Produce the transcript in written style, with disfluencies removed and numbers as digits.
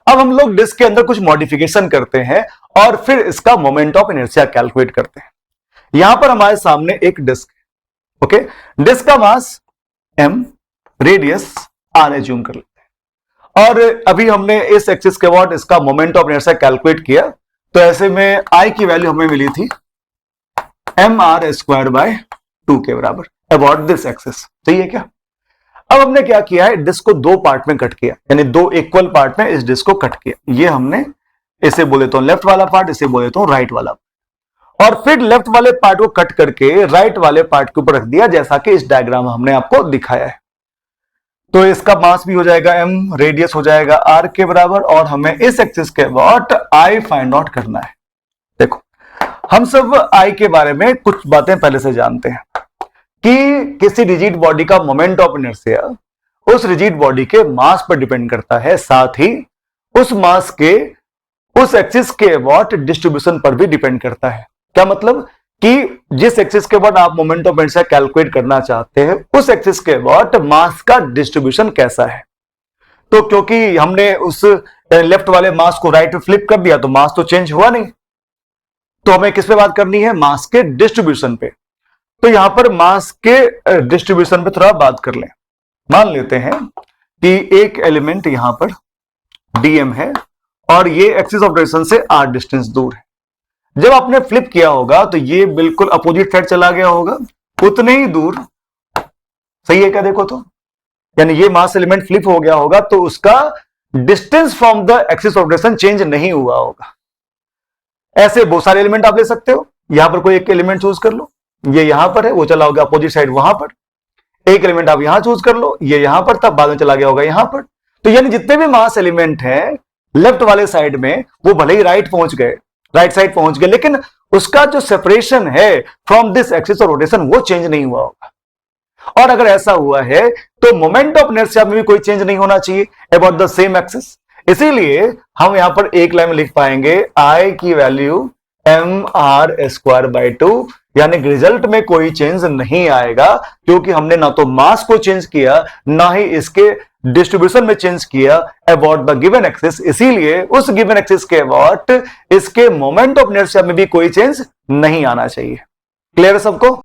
अब हम लोग डिस्क के अंदर कुछ मॉडिफिकेशन करते हैं और फिर इसका मोमेंट ऑफ इनर्शिया कैलकुलेट करते हैं। यहां पर हमारे सामने एक डिस्क है, ओके। डिस्क का मास m, रेडियस r एज्यूम कर लेते हैं और अभी हमने इस एक्सिस के अबाउट इसका मोमेंट ऑफ इनर्शिया कैलकुलेट किया, तो ऐसे में I की वैल्यू हमें मिली थी mr² के बराबर अबाउट दिस एक्सिस। सही है क्या? अब हमने क्या किया है, डिस्क को दो पार्ट में कट किया, यानी दो इक्वल पार्ट में इस डिस्क को कट किया। ये हमने इसे बोले तो लेफ्ट वाला पार्ट, इसे बोले तो राइट वाला, और फिर लेफ्ट वाले पार्ट को कट करके राइट वाले पार्ट के ऊपर रख दिया, जैसा कि इस डायग्राम में हमने आपको दिखाया है। तो इसका मास भी हो जाएगा m, रेडियस हो जाएगा r के बराबर, और हमें इस एक्सिस के अबाउट I फाइंड आउट करना है। देखो, हम सब I के बारे में कुछ बातें पहले से जानते हैं कि किसी रिजिड बॉडी का मोमेंट ऑफ इनर्शिया उस रिजिड बॉडी के मास पर डिपेंड करता है, साथ ही उस मास के उस एक्सिस के अबाउट डिस्ट्रीब्यूशन पर भी डिपेंड करता है। क्या मतलब कि जिस एक्सिस के अबाउट आप मोमेंट ऑफ इनर्शिया कैलकुलेट करना चाहते हैं, उस एक्सिस के अबाउट मास का डिस्ट्रीब्यूशन कैसा है। तो क्योंकि हमने उस लेफ्ट वाले मास को राइट में फ्लिप कर दिया, तो मास तो चेंज हुआ नहीं, तो हमें किस पे बात करनी है, मास के डिस्ट्रीब्यूशन पे। तो यहां पर मास के डिस्ट्रीब्यूशन पे थोड़ा बात कर लें। मान लेते हैं कि एक एलिमेंट यहां पर dm है और ये एक्सिस ऑफ रोटेशन से r डिस्टेंस दूर है। जब आपने फ्लिप किया होगा तो ये बिल्कुल अपोजिट साइड चला गया होगा, उतने ही दूर। सही है क्या? देखो तो, यानी ये मास एलिमेंट फ्लिप हो गया होगा तो उसका distance from the axis of rotation change नहीं हुआ होगा। ऐसे बहुत सारे एलिमेंट आप ले सकते हो, यहां पर कोई एक एलिमेंट चूज कर लो, ये यहां पर है, वो चला होगा अपोजिट साइड वहां पर। एक एलिमेंट आप यहां चूज कर लो, ये यहां पर था, बाद में चला गया होगा यहां पर। तो यानी जितने भी मास एलिमेंट हैं लेफ्ट वाले साइड में, वो भले ही राइट पहुंच गए, राइट साइड पहुंच गए, लेकिन उसका जो सेपरेशन है from this axis of rotation वो चेंज नहीं हुआ होगा। और अगर ऐसा हुआ है तो मोमेंट ऑफ इनर्शिया में भी कोई चेंज नहीं होना चाहिए अबाउट द सेम एक्सिस। इसीलिए हम यहां पर एक लाइन में लिख पाएंगे I की वैल्यू mr²/2, यानी रिजल्ट में कोई चेंज नहीं आएगा, क्योंकि हमने ना तो मास को चेंज किया, ना ही इसके डिस्ट्रीब्यूशन में चेंज किया अबाउट द गिवन एक्सिस। इसीलिए उस गिवन एक्सिस के अबाउट इसके मोमेंट ऑफ इनर्शिया में भी कोई चेंज नहीं आना चाहिए। क्लियर है सबको?